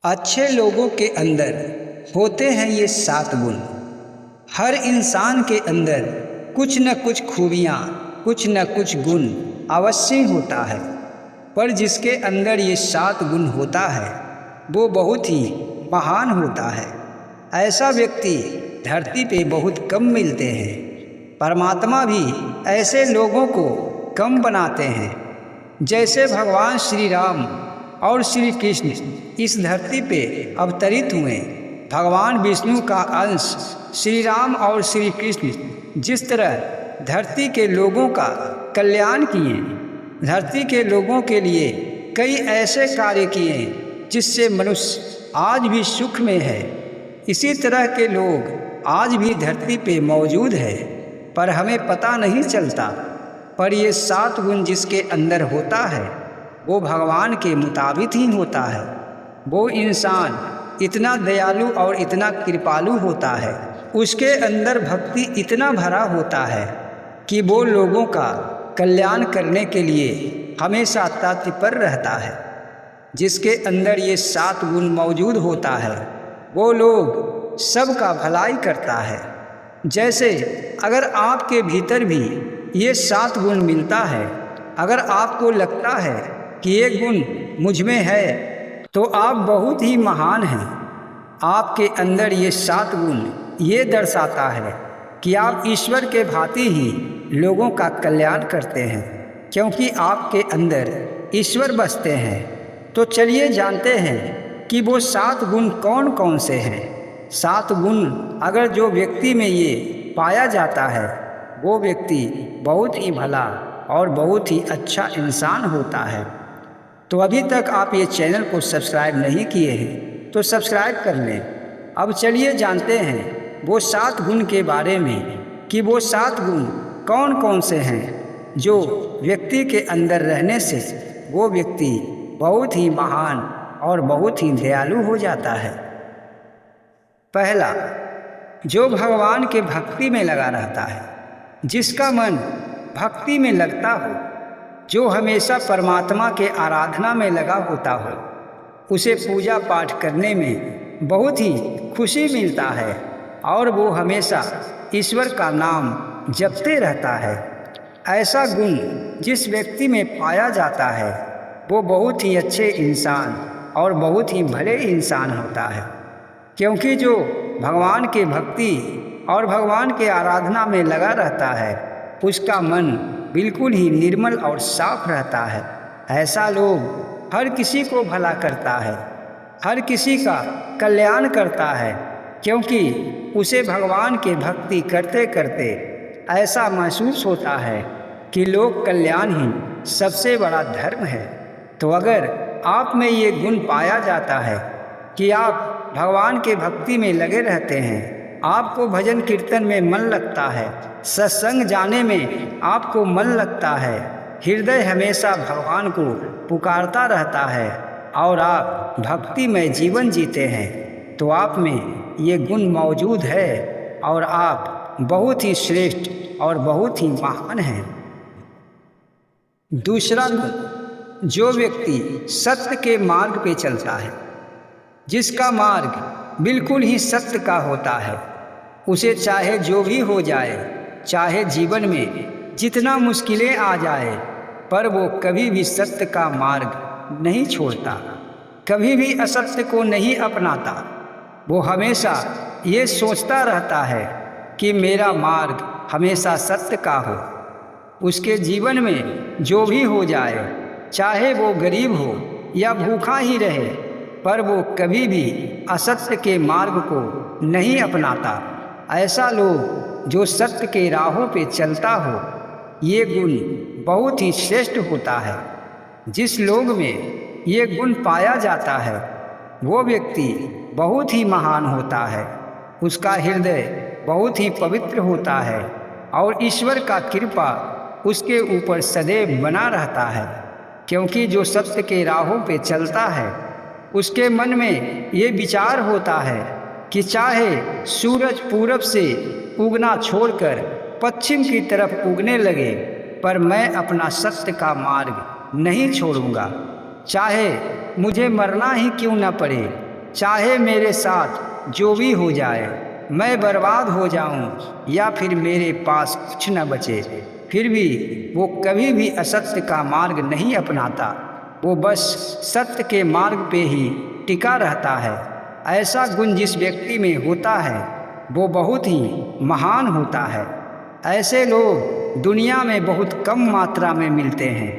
अच्छे लोगों के अंदर होते हैं ये 7 गुण। हर इंसान के अंदर कुछ न कुछ खूबियाँ, कुछ न कुछ गुण अवश्य होता है। पर जिसके अंदर ये 7 गुण होता है वो बहुत ही महान होता है। ऐसा व्यक्ति धरती पे बहुत कम मिलते हैं। परमात्मा भी ऐसे लोगों को कम बनाते हैं। जैसे भगवान श्री राम और श्री कृष्ण इस धरती पे अवतरित हुए, भगवान विष्णु का अंश श्री राम और श्री कृष्ण जिस तरह धरती के लोगों का कल्याण किए, धरती के लोगों के लिए कई ऐसे कार्य किए जिससे मनुष्य आज भी सुख में है, इसी तरह के लोग आज भी धरती पे मौजूद है, पर हमें पता नहीं चलता। पर ये 7 गुण जिसके अंदर होता है वो भगवान के मुताबिक ही होता है। वो इंसान इतना दयालु और इतना कृपालु होता है, उसके अंदर भक्ति इतना भरा होता है कि वो लोगों का कल्याण करने के लिए हमेशा तत्पर रहता है। जिसके अंदर ये 7 गुण मौजूद होता है वो लोग सबका भलाई करता है। जैसे अगर आपके भीतर भी ये 7 गुण मिलता है, अगर आपको लगता है कि ये गुण मुझ में है तो आप बहुत ही महान हैं। आपके अंदर ये 7 गुण ये दर्शाता है कि आप ईश्वर के भांति ही लोगों का कल्याण करते हैं, क्योंकि आपके अंदर ईश्वर बसते हैं। तो चलिए जानते हैं कि वो 7 गुण कौन कौन से हैं। 7 गुण अगर जो व्यक्ति में ये पाया जाता है वो व्यक्ति बहुत ही भला और बहुत ही अच्छा इंसान होता है। तो अभी तक आप ये चैनल को सब्सक्राइब नहीं किए हैं तो सब्सक्राइब कर लें। अब चलिए जानते हैं वो 7 गुण के बारे में कि वो 7 गुण कौन कौन से हैं जो व्यक्ति के अंदर रहने से वो व्यक्ति बहुत ही महान और बहुत ही दयालु हो जाता है। पहला, जो भगवान के भक्ति में लगा रहता है, जिसका मन भक्ति में लगता हो, जो हमेशा परमात्मा के आराधना में लगा होता हो, उसे पूजा पाठ करने में बहुत ही खुशी मिलता है और वो हमेशा ईश्वर का नाम जपते रहता है। ऐसा गुण जिस व्यक्ति में पाया जाता है वो बहुत ही अच्छे इंसान और बहुत ही भले इंसान होता है, क्योंकि जो भगवान के भक्ति और भगवान के आराधना में लगा रहता है उसका मन बिल्कुल ही निर्मल और साफ रहता है। ऐसा लोग हर किसी को भला करता है, हर किसी का कल्याण करता है, क्योंकि उसे भगवान के भक्ति करते करते ऐसा महसूस होता है कि लोक कल्याण ही सबसे बड़ा धर्म है। तो अगर आप में ये गुण पाया जाता है कि आप भगवान के भक्ति में लगे रहते हैं, आपको भजन कीर्तन में मन लगता है, सत्संग जाने में आपको मन लगता है, हृदय हमेशा भगवान को पुकारता रहता है और आप भक्तिमय जीवन जीते हैं, तो आप में ये गुण मौजूद है और आप बहुत ही श्रेष्ठ और बहुत ही महान हैं। दूसरा गुण, जो व्यक्ति सत्य के मार्ग पे चलता है, जिसका मार्ग बिल्कुल ही सत्य का होता है, उसे चाहे जो भी हो जाए, चाहे जीवन में जितना मुश्किलें आ जाए, पर वो कभी भी सत्य का मार्ग नहीं छोड़ता, कभी भी असत्य को नहीं अपनाता। वो हमेशा ये सोचता रहता है कि मेरा मार्ग हमेशा सत्य का हो। उसके जीवन में जो भी हो जाए, चाहे वो गरीब हो या भूखा ही रहे, पर वो कभी भी असत्य के मार्ग को नहीं अपनाता। ऐसा लोग जो सत्य के राहों पे चलता हो, ये गुण बहुत ही श्रेष्ठ होता है। जिस लोग में ये गुण पाया जाता है वो व्यक्ति बहुत ही महान होता है, उसका हृदय बहुत ही पवित्र होता है और ईश्वर का कृपा उसके ऊपर सदैव बना रहता है, क्योंकि जो सत्य के राहों पे चलता है उसके मन में ये विचार होता है कि चाहे सूरज पूरब से उगना छोड़कर पश्चिम की तरफ उगने लगे, पर मैं अपना सत्य का मार्ग नहीं छोड़ूंगा। चाहे मुझे मरना ही क्यों न पड़े, चाहे मेरे साथ जो भी हो जाए, मैं बर्बाद हो जाऊं या फिर मेरे पास कुछ न बचे, फिर भी वो कभी भी असत्य का मार्ग नहीं अपनाता। वो बस सत्य के मार्ग पे ही टिका रहता है। ऐसा गुण जिस व्यक्ति में होता है वो बहुत ही महान होता है। ऐसे लोग दुनिया में बहुत कम मात्रा में मिलते हैं।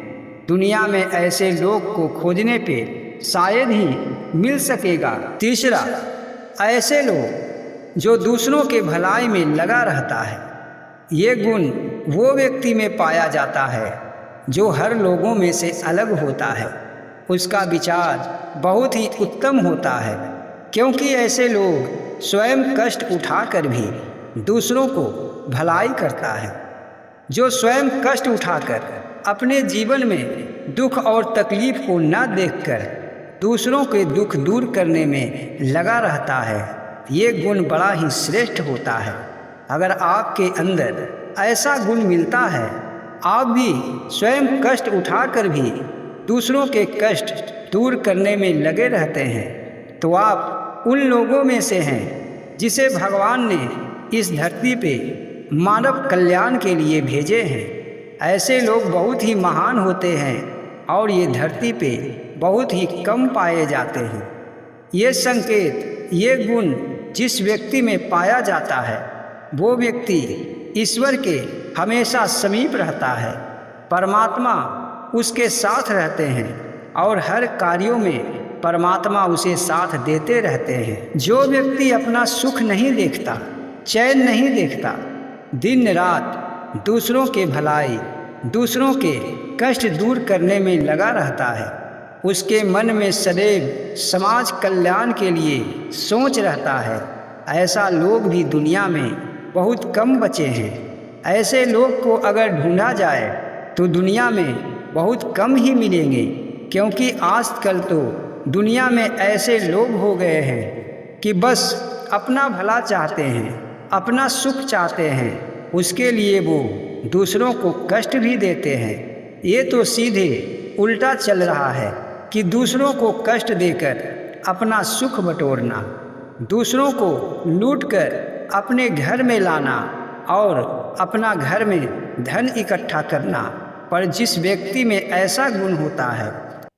दुनिया में ऐसे लोग को खोजने पे शायद ही मिल सकेगा। तीसरा, ऐसे लोग जो दूसरों के भलाई में लगा रहता है। ये गुण वो व्यक्ति में पाया जाता है जो हर लोगों में से अलग होता है। उसका विचार बहुत ही उत्तम होता है, क्योंकि ऐसे लोग स्वयं कष्ट उठाकर भी दूसरों को भलाई करता है। जो स्वयं कष्ट उठाकर अपने जीवन में दुख और तकलीफ को न देखकर दूसरों के दुख दूर करने में लगा रहता है, ये गुण बड़ा ही श्रेष्ठ होता है। अगर आपके अंदर ऐसा गुण मिलता है, आप भी स्वयं कष्ट उठाकर भी दूसरों के कष्ट दूर करने में लगे रहते हैं, तो आप उन लोगों में से हैं जिसे भगवान ने इस धरती पे मानव कल्याण के लिए भेजे हैं। ऐसे लोग बहुत ही महान होते हैं और ये धरती पे बहुत ही कम पाए जाते हैं। ये संकेत, ये गुण जिस व्यक्ति में पाया जाता है, वो व्यक्ति ईश्वर के हमेशा समीप रहता है। परमात्मा उसके साथ रहते हैं और हर कार्यों में परमात्मा उसे साथ देते रहते हैं। जो व्यक्ति अपना सुख नहीं देखता, चैन नहीं देखता, दिन रात दूसरों के भलाई, दूसरों के कष्ट दूर करने में लगा रहता है, उसके मन में सदैव समाज कल्याण के लिए सोच रहता है, ऐसा लोग भी दुनिया में बहुत कम बचे हैं। ऐसे लोग को अगर ढूंढा जाए तो दुनिया में बहुत कम ही मिलेंगे, क्योंकि आजकल तो दुनिया में ऐसे लोग हो गए हैं कि बस अपना भला चाहते हैं, अपना सुख चाहते हैं, उसके लिए वो दूसरों को कष्ट भी देते हैं। ये तो सीधे उल्टा चल रहा है कि दूसरों को कष्ट देकर अपना सुख बटोरना, दूसरों को लूटकर अपने घर में लाना और अपना घर में धन इकट्ठा करना। पर जिस व्यक्ति में ऐसा गुण होता है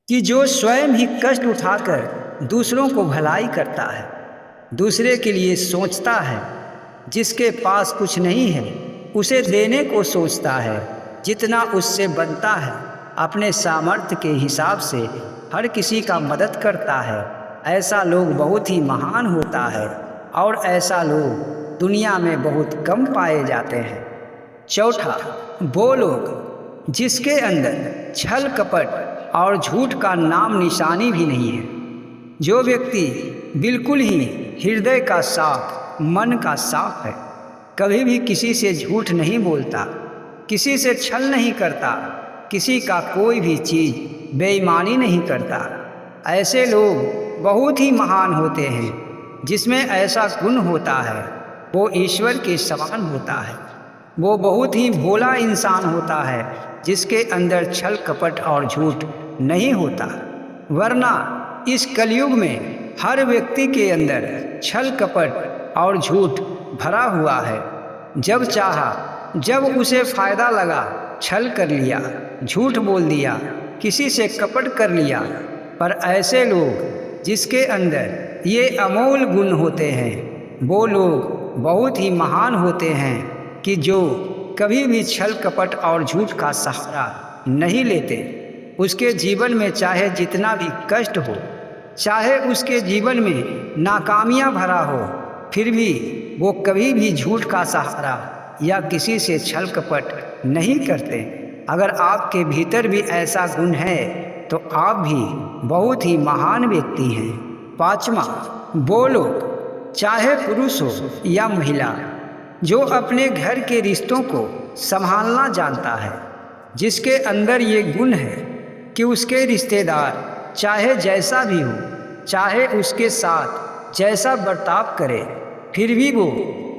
कि जो स्वयं ही कष्ट उठाकर दूसरों को भलाई करता है, दूसरे के लिए सोचता है, जिसके पास कुछ नहीं है उसे देने को सोचता है, जितना उससे बनता है अपने सामर्थ्य के हिसाब से हर किसी का मदद करता है, ऐसा लोग बहुत ही महान होता है और ऐसा लोग दुनिया में बहुत कम पाए जाते हैं। चौथा, वो लोग जिसके अंदर छल कपट और झूठ का नाम निशानी भी नहीं है। जो व्यक्ति बिल्कुल ही हृदय का साफ, मन का साफ है, कभी भी किसी से झूठ नहीं बोलता, किसी से छल नहीं करता, किसी का कोई भी चीज़ बेईमानी नहीं करता, ऐसे लोग बहुत ही महान होते हैं। जिसमें ऐसा गुण होता है वो ईश्वर के समान होता है। वो बहुत ही भोला इंसान होता है जिसके अंदर छल कपट और झूठ नहीं होता। वरना इस कलयुग में हर व्यक्ति के अंदर छल कपट और झूठ भरा हुआ है। जब चाहा, जब उसे फ़ायदा लगा, छल कर लिया, झूठ बोल दिया, किसी से कपट कर लिया। पर ऐसे लोग जिसके अंदर ये अमोल गुण होते हैं, वो लोग बहुत ही महान होते हैं कि जो कभी भी छल कपट और झूठ का सहारा नहीं लेते। उसके जीवन में चाहे जितना भी कष्ट हो, चाहे उसके जीवन में नाकामियां भरा हो, फिर भी वो कभी भी झूठ का सहारा या किसी से छल कपट नहीं करते। अगर आपके भीतर भी ऐसा गुण है तो आप भी बहुत ही महान व्यक्ति हैं। पांचवा, वो लोग चाहे पुरुष हो या महिला, जो अपने घर के रिश्तों को संभालना जानता है, जिसके अंदर ये गुण है कि उसके रिश्तेदार चाहे जैसा भी हो, चाहे उसके साथ जैसा बर्ताव करे, फिर भी वो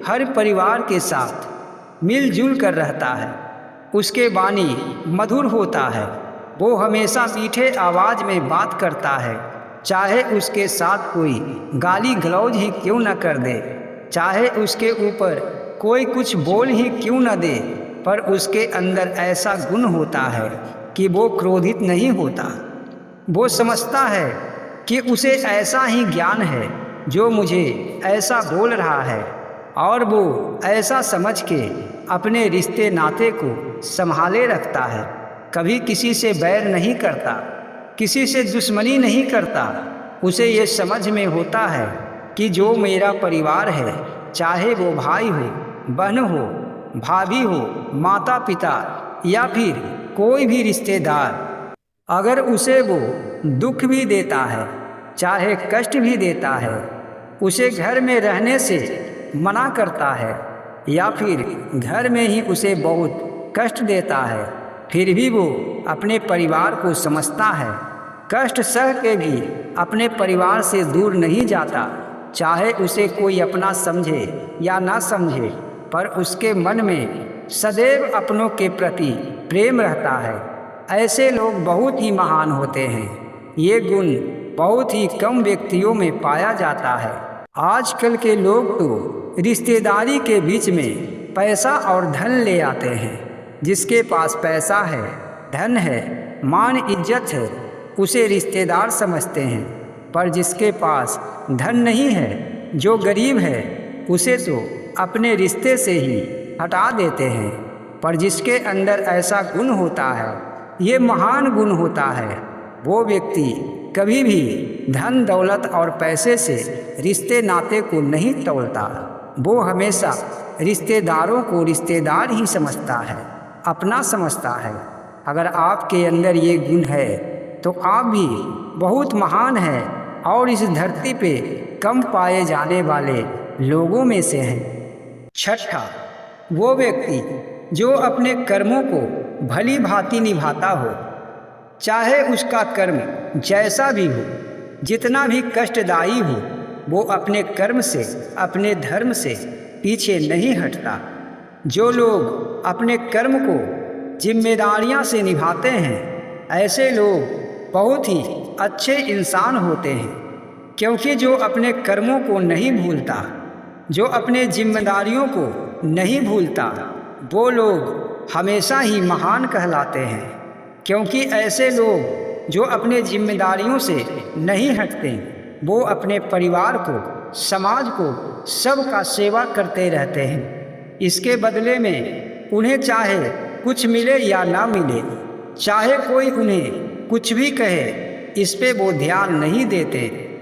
हर परिवार के साथ मिलजुल कर रहता है। उसके वाणी मधुर होता है, वो हमेशा मीठे आवाज़ में बात करता है, चाहे उसके साथ कोई गाली गलौज ही क्यों न कर दे, चाहे उसके ऊपर कोई कुछ बोल ही क्यों न दे, पर उसके अंदर ऐसा गुण होता है कि वो क्रोधित नहीं होता। वो समझता है कि उसे ऐसा ही ज्ञान है जो मुझे ऐसा बोल रहा है, और वो ऐसा समझ के अपने रिश्ते नाते को संभाले रखता है। कभी किसी से बैर नहीं करता, किसी से दुश्मनी नहीं करता। उसे ये समझ में होता है कि जो मेरा परिवार है, चाहे वो भाई हो, बहन हो, भाभी हो, माता पिता या फिर कोई भी रिश्तेदार, अगर उसे वो दुख भी देता है, चाहे कष्ट भी देता है, उसे घर में रहने से मना करता है या फिर घर में ही उसे बहुत कष्ट देता है, फिर भी वो अपने परिवार को समझता है। कष्ट सह के भी अपने परिवार से दूर नहीं जाता, चाहे उसे कोई अपना समझे या ना समझे, पर उसके मन में सदैव अपनों के प्रति प्रेम रहता है। ऐसे लोग बहुत ही महान होते हैं। ये गुण बहुत ही कम व्यक्तियों में पाया जाता है। आजकल के लोग तो रिश्तेदारी के बीच में पैसा और धन ले आते हैं। जिसके पास पैसा है, धन है, मान इज्जत है, उसे रिश्तेदार समझते हैं। पर जिसके पास धन नहीं है, जो गरीब है, उसे तो अपने रिश्ते से ही हटा देते हैं। पर जिसके अंदर ऐसा गुण होता है, ये महान गुण होता है, वो व्यक्ति कभी भी धन दौलत और पैसे से रिश्ते नाते को नहीं तोड़ता। वो हमेशा रिश्तेदारों को रिश्तेदार ही समझता है, अपना समझता है। अगर आपके अंदर ये गुण है तो आप भी बहुत महान हैं और इस धरती पे कम पाए जाने वाले लोगों में से हैं। छठा, वो व्यक्ति जो अपने कर्मों को भली भांति निभाता हो, चाहे उसका कर्म जैसा भी हो, जितना भी कष्टदायी हो, वो अपने कर्म से, अपने धर्म से पीछे नहीं हटता। जो लोग अपने कर्म को जिम्मेदारियां से निभाते हैं, ऐसे लोग बहुत ही अच्छे इंसान होते हैं, क्योंकि जो अपने कर्मों को नहीं भूलता, जो अपने जिम्मेदारियों को नहीं भूलता, वो लोग हमेशा ही महान कहलाते हैं। क्योंकि ऐसे लोग जो अपने जिम्मेदारियों से नहीं हटते, वो अपने परिवार को, समाज को, सबका सेवा करते रहते हैं। इसके बदले में उन्हें चाहे कुछ मिले या ना मिले, चाहे कोई उन्हें कुछ भी कहे, इस पे वो ध्यान नहीं देते।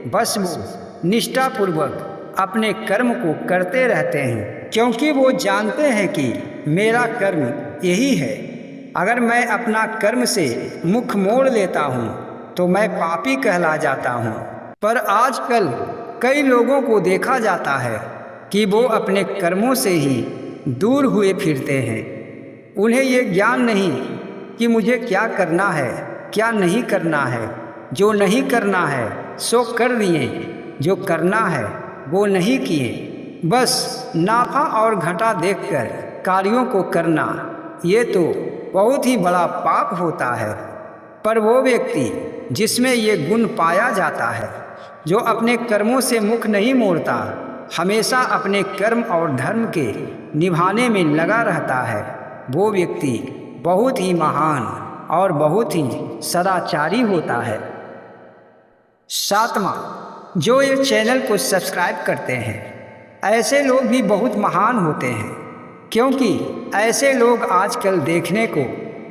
बस वो निष्ठापूर्वक अपने कर्म को करते रहते हैं, क्योंकि वो जानते हैं कि मेरा कर्म यही है। अगर मैं अपना कर्म से मुख मोड़ लेता हूँ तो मैं पापी कहला जाता हूँ। पर आजकल कई लोगों को देखा जाता है कि वो अपने कर्मों से ही दूर हुए फिरते हैं। उन्हें ये ज्ञान नहीं कि मुझे क्या करना है, क्या नहीं करना है। जो नहीं करना है सो कर दिए, जो करना है वो नहीं किए। बस नाफा और घाटा देखकर कार्यों को करना, ये तो बहुत ही बड़ा पाप होता है। पर वो व्यक्ति जिसमें ये गुण पाया जाता है, जो अपने कर्मों से मुख नहीं मोड़ता, हमेशा अपने कर्म और धर्म के निभाने में लगा रहता है, वो व्यक्ति बहुत ही महान और बहुत ही सदाचारी होता है। सातवां, जो ये चैनल को सब्सक्राइब करते हैं, ऐसे लोग भी बहुत महान होते हैं, क्योंकि ऐसे लोग आजकल देखने को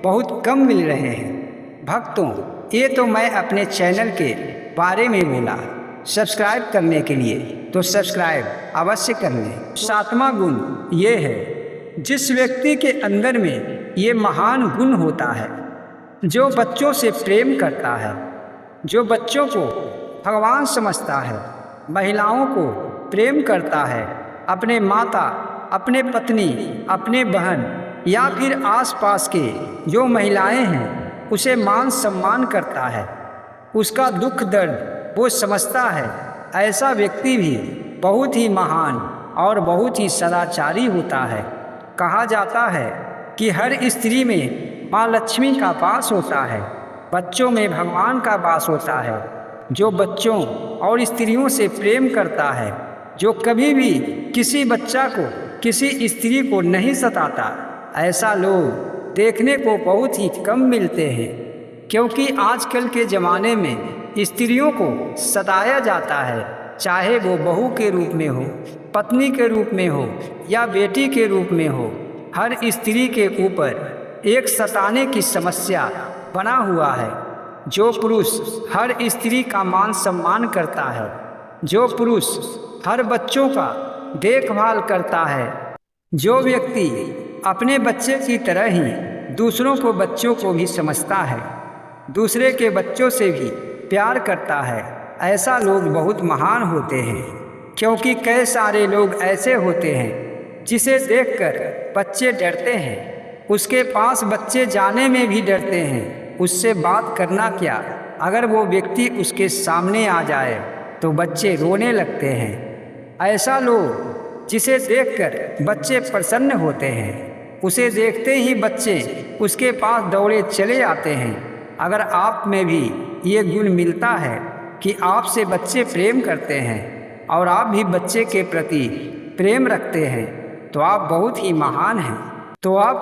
बहुत कम मिल रहे हैं। भक्तों, ये तो मैं अपने चैनल के बारे में बोला। सब्सक्राइब करने के लिए तो सब्सक्राइब अवश्य कर लें। सातवां गुण ये है, जिस व्यक्ति के अंदर में ये महान गुण होता है, जो बच्चों से प्रेम करता है, जो बच्चों को भगवान समझता है, महिलाओं को प्रेम करता है, अपने माता, अपने पत्नी, अपने बहन या फिर आसपास के जो महिलाएं हैं उसे मान सम्मान करता है, उसका दुख दर्द वो समझता है, ऐसा व्यक्ति भी बहुत ही महान और बहुत ही सदाचारी होता है। कहा जाता है कि हर स्त्री में माँ लक्ष्मी का वास होता है, बच्चों में भगवान का वास होता है, जो बच्चों और स्त्रियों से प्रेम करता है, जो कभी भी किसी बच्चा को, किसी स्त्री को नहीं सताता, ऐसा लोग देखने को बहुत ही कम मिलते हैं। क्योंकि आजकल के ज़माने में स्त्रियों को सताया जाता है, चाहे वो बहू के रूप में हो, पत्नी के रूप में हो या बेटी के रूप में हो। हर स्त्री के ऊपर एक सताने की समस्या बना हुआ है। जो पुरुष हर स्त्री का मान सम्मान करता है, जो पुरुष हर बच्चों का देखभाल करता है, जो व्यक्ति अपने बच्चे की तरह ही दूसरों को बच्चों को भी समझता है, दूसरे के बच्चों से भी प्यार करता है, ऐसा लोग बहुत महान होते हैं। क्योंकि कई सारे लोग ऐसे होते हैं जिसे देखकर बच्चे डरते हैं, उसके पास बच्चे जाने में भी डरते हैं, उससे बात करना क्या, अगर वो व्यक्ति उसके सामने आ जाए तो बच्चे रोने लगते हैं। ऐसा लोग जिसे देखकर बच्चे प्रसन्न होते हैं, उसे देखते ही बच्चे उसके पास दौड़े चले आते हैं। अगर आप में भी ये गुण मिलता है कि आपसे बच्चे प्रेम करते हैं और आप भी बच्चे के प्रति प्रेम रखते हैं, तो आप बहुत ही महान हैं। तो आप